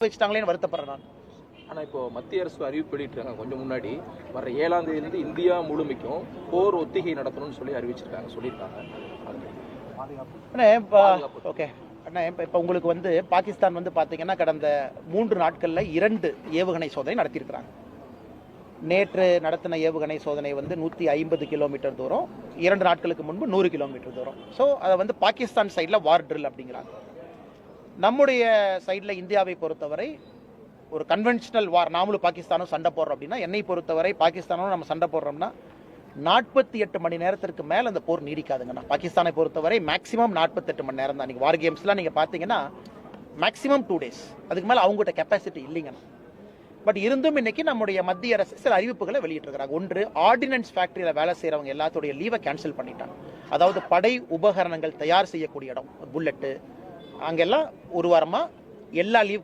வச்சுட்டாங்களேன்னு வருத்தப்படுறேன் நான். ஆனால் இப்போ மத்திய அரசு அறிவிப்பு வெளியிட்டிருக்காங்க கொஞ்சம் முன்னாடி வர 7ஆம் தேதியிலிருந்து இந்தியா முழுமைக்கும் போர் ஒத்திகை நடத்தணும்னு சொல்லி சொல்லியிருக்காங்க. ஓகே அண்ணா, இப்போ உங்களுக்கு பாகிஸ்தான் பார்த்தீங்கன்னா கடந்த 3 நாட்களில் 2 ஏவுகணை சோதனை நடத்தியிருக்கிறாங்க. நேற்று நடத்தின ஏவுகணை சோதனை 150 கிலோமீட்டர் தூரம், 2 நாட்களுக்கு முன்பு 100 கிலோமீட்டர் தூரம். ஸோ அதை பாகிஸ்தான் சைடில் வார் ட்ரில் அப்படிங்கிறாங்க. நம்முடைய சைடில் இந்தியாவை பொறுத்தவரை ஒரு கன்வென்ஷனல் வார், நாமளும் பாகிஸ்தானும் சண்டை போடுறோம் அப்படின்னா, என்னை பொறுத்தவரை பாகிஸ்தானும் நம்ம சண்டை போடுறோம்னா 48 மணி நேரத்திற்கு மேலே அந்த போர் நீடிக்காதுங்கண்ணா. பாகிஸ்தானை பொறுத்தவரை மேக்ஸிமம் 48 மணி நேரம் தான். நீங்கள் வார் கேம்ஸ்லாம் நீங்கள் பார்த்தீங்கன்னா மேக்ஸிமம் 2 days, அதுக்கு மேலே அவங்ககிட்ட கெப்பாசிட்டி இல்லைங்கண்ணா. பட் இருந்தும் இன்னைக்கு நம்முடைய மத்திய அரசு சில அறிவிப்புகளை வெளியிட்டிருக்கிறாங்க. ஒன்று, ஆர்டினன்ஸ் ஃபேக்டரியில் வேலை செய்கிறவங்க எல்லாத்துடைய லீவை கேன்சல் பண்ணிட்டாங்க. அதாவது படை உபகரணங்கள் தயார் செய்யக்கூடிய இடம், புல்லட்டு, அங்கெல்லாம் ஒரு வாரமாக எல்லா லீவ்